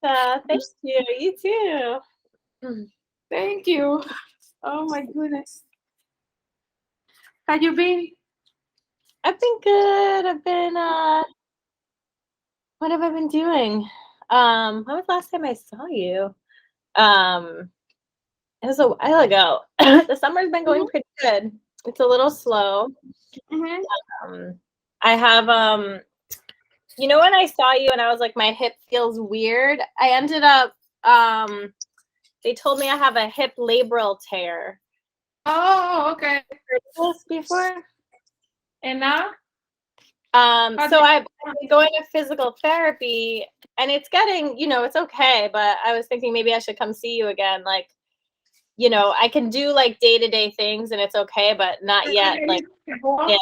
Thank you. You too. Thank you. Oh my goodness. How you been? I've been good. I've been what have I been doing? When was the last time I saw you? Um, it was a while ago. The summer's been going pretty good. It's a little slow. Mm-hmm. Um, I have when I saw you and I was like, my hip feels weird. I ended up they told me I have a hip labral tear. Oh, okay. Heard of this before? And now? So I've been going to physical therapy and it's getting, it's okay, but I was thinking maybe I should come see you again. Like, I can do like day-to-day things and it's okay, but not yet. Like, yeah.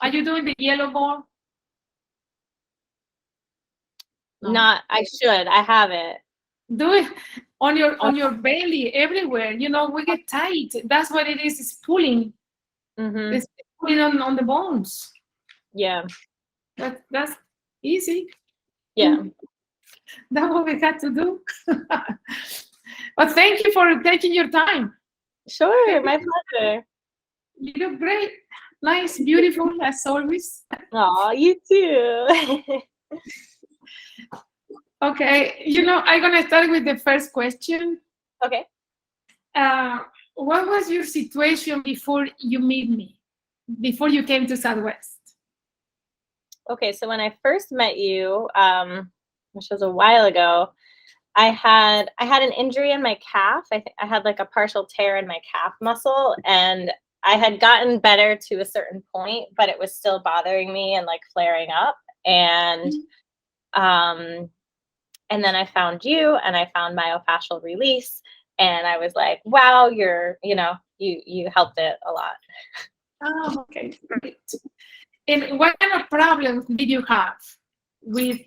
Are you doing the yellow ball? No. I should. I have it. Do it on your belly, everywhere. We get tight. That's what it is. It's pulling. Mm-hmm. It's pulling on the bones. Yeah. That's easy. Yeah. That's what we had to do. But thank you for taking your time. Sure, my pleasure. You look great. Nice, beautiful, as always. Aw, you too. Okay, I'm going to start with the first question. Okay. What was your situation before you met me? Before you came to Southwest? Okay, so when I first met you, which was a while ago, I had an injury in my calf. I think I had like a partial tear in my calf muscle, and I had gotten better to a certain point, but it was still bothering me and like flaring up. And and then I found you, and I found myofascial release, and I was like, wow, you helped it a lot. Oh, okay, great. And what kind of problems did you have with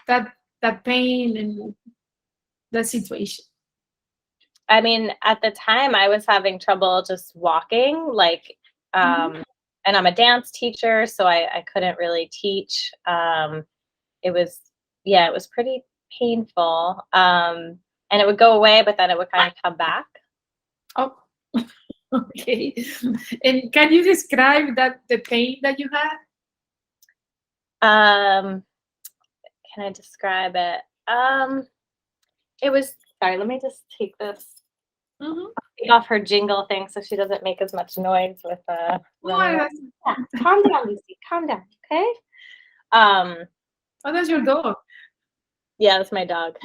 that pain and that situation? I mean, at the time I was having trouble just walking, like, and I'm a dance teacher, so I couldn't really teach. It was, yeah, it was pretty painful. And it would go away, but then it would kind of come back. Oh, okay. And can you describe the pain that you had? Can I describe it? It was, sorry, let me just take this off her jingle thing so she doesn't make as much noise with running. Yeah, calm down, Lucy. Calm down, okay? Oh, that's your dog. Yeah, that's my dog.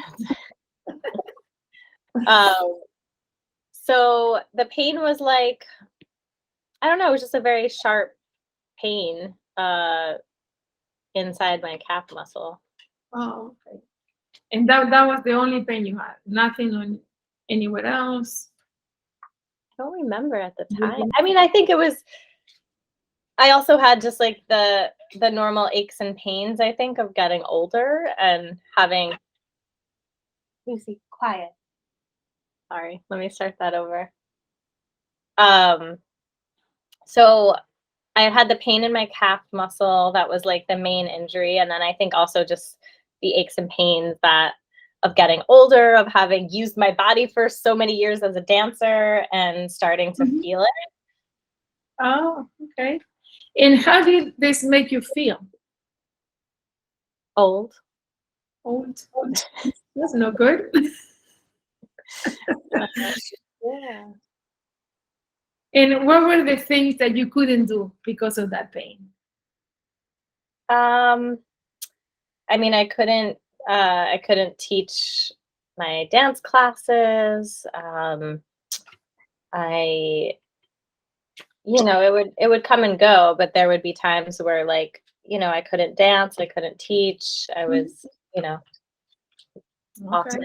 So the pain was like, I don't know, it was just a very sharp pain inside my calf muscle. Oh, okay. And that was the only pain you had? Nothing on anywhere else? I don't remember at the time. I mean, I think it was, I also had just like the normal aches and pains, I think, of getting older and having, Lucy, quiet. Sorry, let me start that over. So I had the pain in my calf muscle. That was like the main injury. And then I think also just the aches and pains that of getting older, of having used my body for so many years as a dancer and starting to feel it. Oh, okay. And how did this make you feel? Old. Old. That's not good. Yeah. And what were the things that you couldn't do because of that pain? I mean, I couldn't teach my dance classes. I, it would come and go, but there would be times where like, I couldn't dance, I couldn't teach. I was, Okay,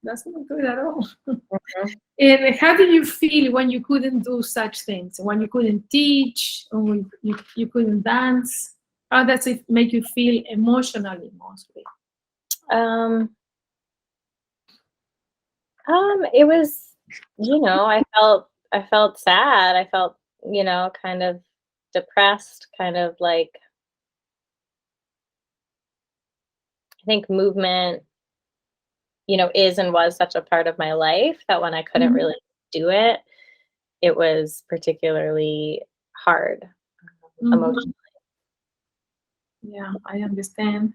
that's not good at all. Mhm. And how did you feel when you couldn't do such things? When you couldn't teach, or when you couldn't dance? How does it make you feel emotionally, mostly? It was, I felt sad. I felt, kind of depressed, kind of like, think movement, is and was such a part of my life that when I couldn't really do it, it was particularly hard emotionally. Yeah, I understand.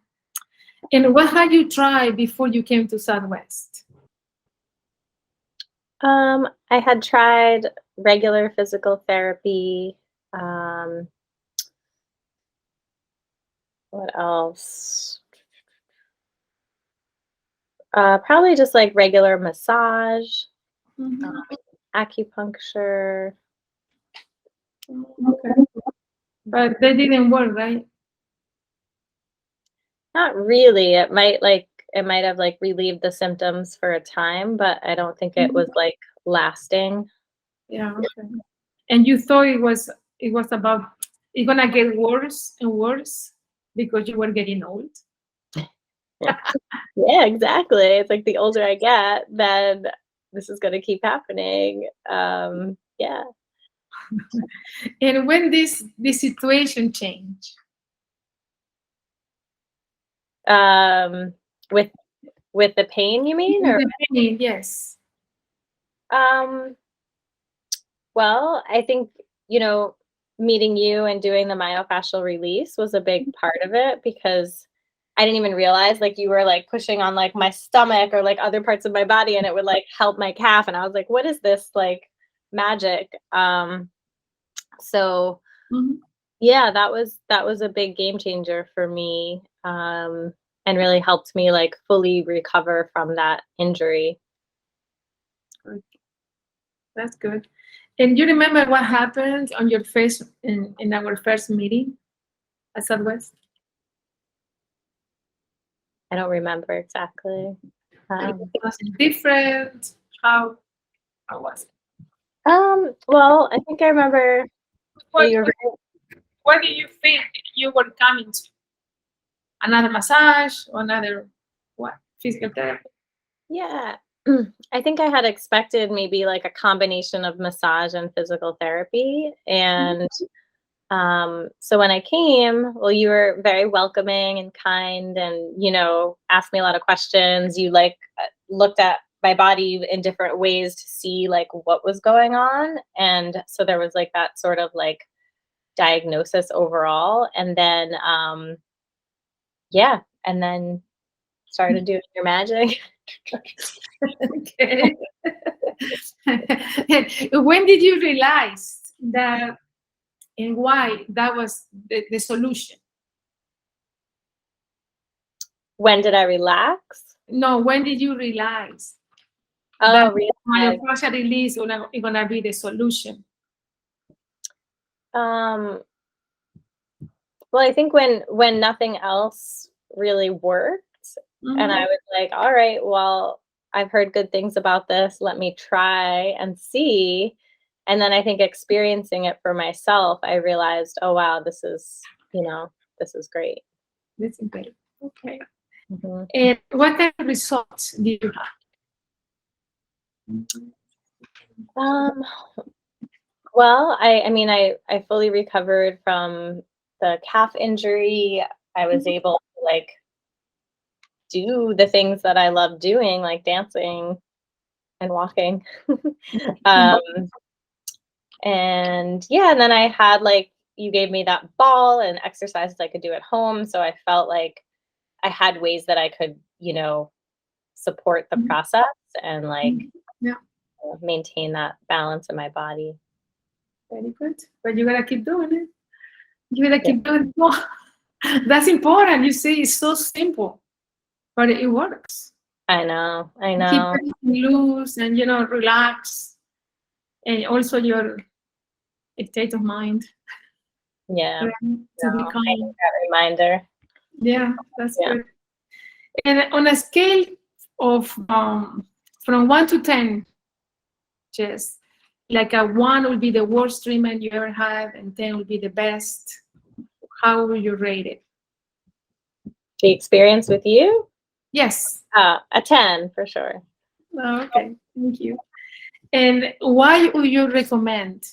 And what had you tried before you came to Southwest? I had tried regular physical therapy. What else? Probably just like regular massage, acupuncture. Okay. But they didn't work, right? Not really. It might have like relieved the symptoms for a time, but I don't think it was like lasting. Yeah, okay. And you thought it was about it's gonna get worse and worse because you were getting old. Yeah, exactly. It's like the older I get, then this is going to keep happening. Yeah. And when this situation changed? With the pain, you mean? Or The pain, yes. Well, I think, meeting you and doing the myofascial release was a big part of it because I didn't even realize like you were like pushing on like my stomach or like other parts of my body and it would like help my calf. And I was like, what is this like magic? So yeah, that was a big game changer for me. And really helped me like fully recover from that injury. That's good. And you remember what happened on your first in our first meeting at Southwest? I don't remember exactly. Was it different? How was it? Well, I think I remember What do you think you were coming to? Another massage or another what? Physical therapy? Yeah. I think I had expected maybe like a combination of massage and physical therapy. And so when I came, well, you were very welcoming and kind and, asked me a lot of questions. You like looked at my body in different ways to see like what was going on. And so there was like that sort of like diagnosis overall. And then, yeah. And then started doing your magic. Okay. When did you realize that and why that was the solution? When did I relax? No, when did you realize Oh, that realize. myofascial release is gonna be the solution? Well, I think when nothing else really worked, and I was like, all right, well, I've heard good things about this. Let me try and see. And then I think experiencing it for myself, I realized, oh wow, this is great. This is great. Okay. And what kind of results did you have? Well, I fully recovered from the calf injury. I was able to like do the things that I love doing, like dancing and walking. And yeah, and then I had like, you gave me that ball and exercises I could do at home. So I felt like I had ways that I could, support the process and like maintain that balance in my body. Very good. But you gotta keep doing it. You gotta keep doing it more. That's important. You see, it's so simple, but it works. I know. Keep everything loose and relax, and also your state of mind. Yeah. To be calm. That reminder. Yeah, that's good. And on a scale of from 1 to 10, just like a 1 would be the worst treatment you ever had, and 10 would be the best. How would you rate it? The experience with you? Yes. A 10 for sure. Oh, okay, thank you. And why would you recommend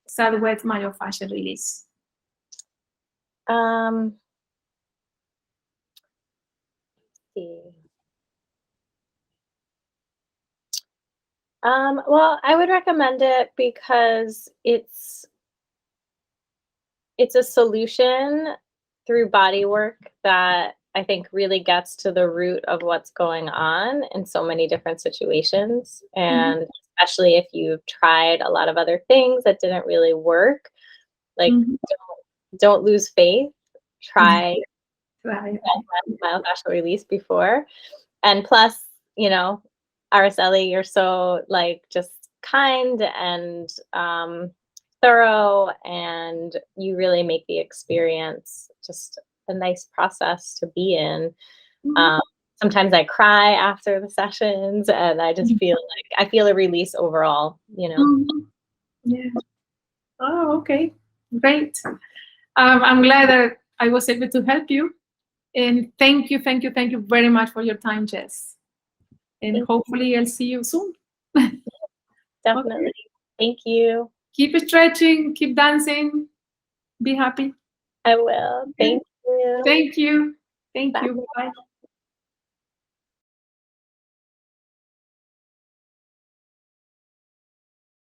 Southwest Myofascial Release? see. Well, I would recommend it because it's a solution through body work that I think really gets to the root of what's going on in so many different situations. And especially if you've tried a lot of other things that didn't really work, like don't lose faith. Try Right. myofascial release before. And plus, you know, Araceli, you're so like just kind and thorough, and you really make the experience just a nice process to be in. Sometimes I cry after the sessions, and I just feel like I feel a release overall, you know. Yeah. Oh, okay. Great. I'm glad that I was able to help you. And thank you very much for your time, Jess. And hopefully I'll see you soon. Definitely. Okay. Thank you. Keep stretching, keep dancing, be happy. I will. Thank you. Thank you. Thank Bye. you. Bye-bye.